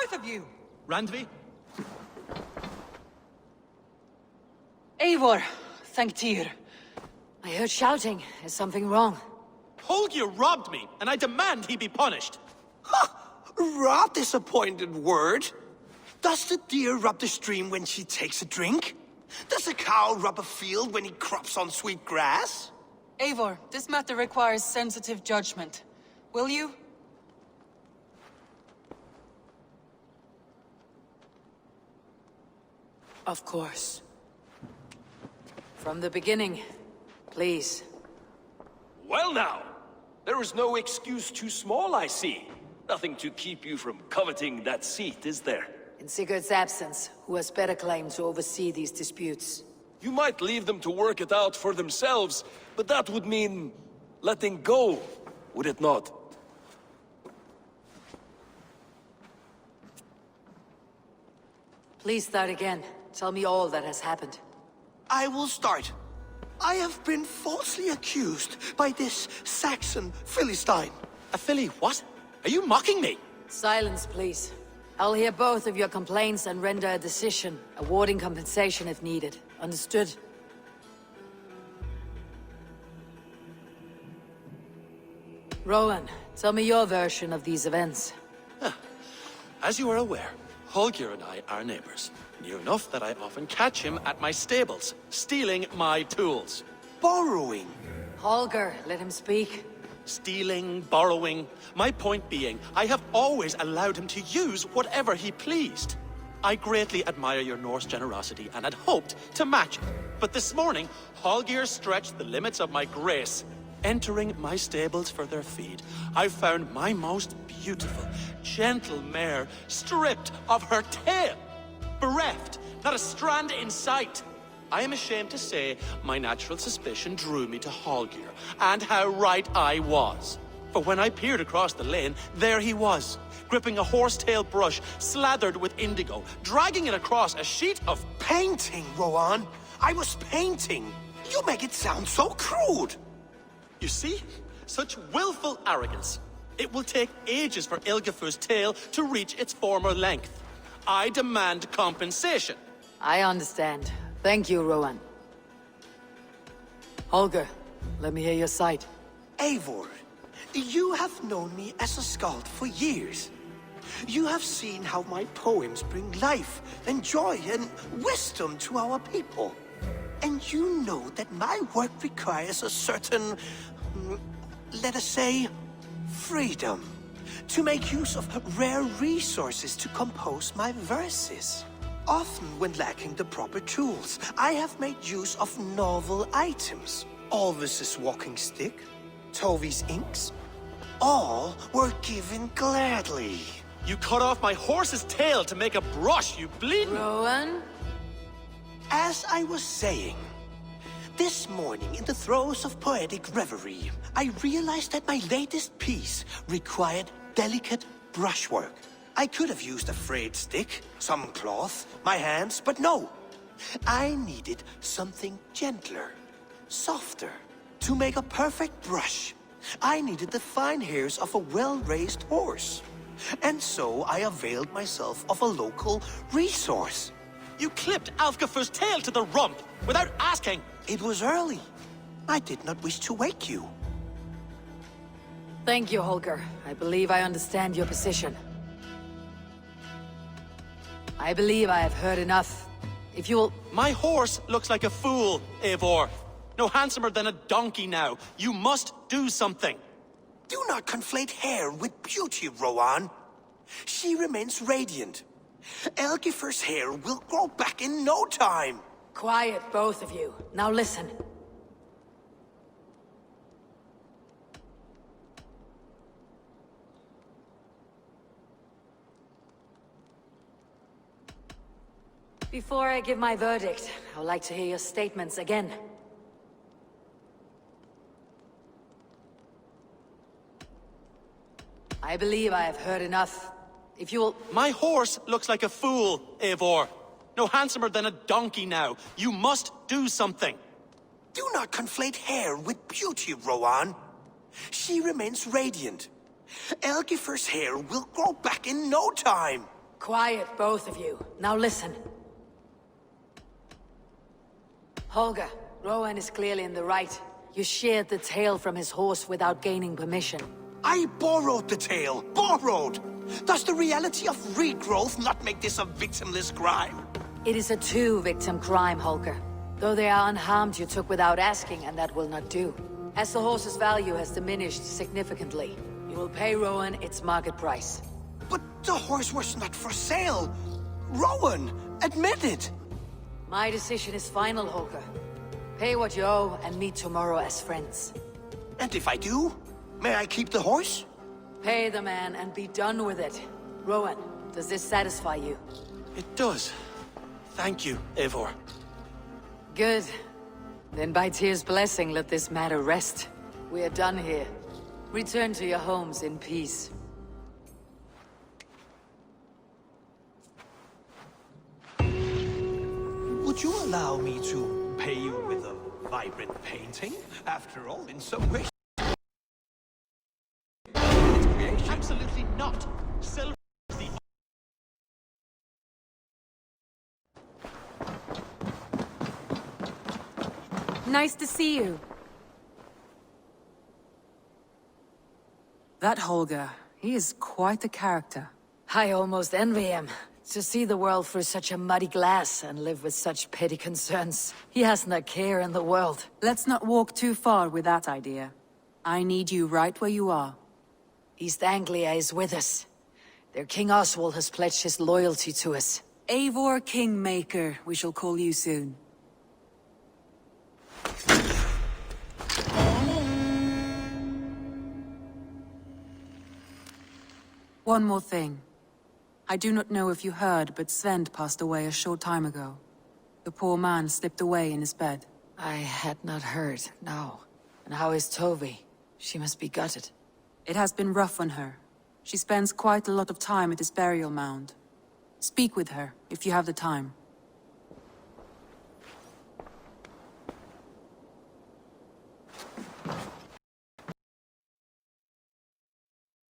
both of you! Randvi? Eivor, thank Tyr. I heard shouting. Is something wrong? Holger robbed me, and I demand he be punished. Ha! Rot is a pointed word. Does the deer rub the stream when she takes a drink? Does a cow rub a field when he crops on sweet grass? Eivor, this matter requires sensitive judgment. Will you? Of course. From the beginning, please. Well now, there is no excuse too small, I see. Nothing to keep you from coveting that seat, is there? In Sigurd's absence, who has better claim to oversee these disputes? You might leave them to work it out for themselves, but that would mean letting go, would it not? Please start again. Tell me all that has happened. I will start. I have been falsely accused by this Saxon Philistine. A filly what? Are you mocking me? Silence, please. I'll hear both of your complaints and render a decision, awarding compensation if needed. Understood? Rowan, tell me your version of these events. As you are aware, Holger and I are neighbors. Near enough that I often catch him at my stables, stealing my tools. Borrowing. Holger, let him speak. Stealing, borrowing. My point being, I have always allowed him to use whatever he pleased. I greatly admire your Norse generosity and had hoped to match it. But this morning, Holger stretched the limits of my grace. Entering my stables for their feed, I found my most beautiful, gentle mare stripped of her tail. Bereft, not a strand in sight. I am ashamed to say my natural suspicion drew me to Holger, and how right I was. For when I peered across the lane, there he was, gripping a horsetail brush slathered with indigo, dragging it across a sheet of... Painting, Rowan. I was painting. You make it sound so crude. You see? Such willful arrogance. It will take ages for Ilgafur's tail to reach its former length. I demand compensation. I understand. Thank you, Rowan. Holger, let me hear your side. Eivor, you have known me as a skald for years. You have seen how my poems bring life and joy and wisdom to our people. And you know that my work requires a certain, let us say, freedom. To make use of rare resources to compose my verses. Often when lacking the proper tools, I have made use of novel items. Alvis's walking stick, Tovi's inks, all were given gladly. You cut off my horse's tail to make a brush, you bleeding... Rowan? As I was saying, this morning in the throes of poetic reverie, I realized that my latest piece required delicate brushwork. I could have used a frayed stick, some cloth, my hands, but no. I needed something gentler, softer. To make a perfect brush, I needed the fine hairs of a well-raised horse. And so I availed myself of a local resource. You clipped Alfgafur's tail to the rump without asking. It was early. I did not wish to wake you. Thank you, Holger. I believe I understand your position. I believe I have heard enough. If you'll... My horse looks like a fool, Eivor. No handsomer than a donkey now. You must do something. Do not conflate hair with beauty, Rowan. She remains radiant. Elgifur's hair will grow back in no time. Quiet, both of you. Now listen. Before I give my verdict, I would like to hear your statements again. I believe I have heard enough. If you'll... My horse looks like a fool, Eivor. No handsomer than a donkey now. You must do something. Do not conflate hair with beauty, Rowan. She remains radiant. Elgifur's hair will grow back in no time. Quiet, both of you. Now listen. Holger, Rowan is clearly in the right. You sheared the tail from his horse without gaining permission. I borrowed the tail. Borrowed! Does the reality of regrowth not make this a victimless crime? It is a two-victim crime, Holger. Though they are unharmed, you took without asking, and that will not do. As the horse's value has diminished significantly, you will pay Rowan its market price. But the horse was not for sale. Rowan, admit it. My decision is final, Holger. Pay what you owe and meet tomorrow as friends. And if I do, may I keep the horse? Pay the man and be done with it. Rowan, does this satisfy you? It does. Thank you, Eivor. Good. Then by Tyr's blessing, let this matter rest. We are done here. Return to your homes in peace. Would you allow me to pay you with a vibrant painting? After all, in some way, its creation. Absolutely not. Silver is the... Nice to see you. That Holger, he is quite the character. I almost envy him. To see the world through such a muddy glass and live with such petty concerns. He hasn't a care in the world. Let's not walk too far with that idea. I need you right where you are. East Anglia is with us. Their King Oswald has pledged his loyalty to us. Eivor Kingmaker, we shall call you soon. One more thing. I do not know if you heard, but Svend passed away a short time ago. The poor man slipped away in his bed. I had not heard, no. And how is Tovi? She must be gutted. It has been rough on her. She spends quite a lot of time at his burial mound. Speak with her, if you have the time.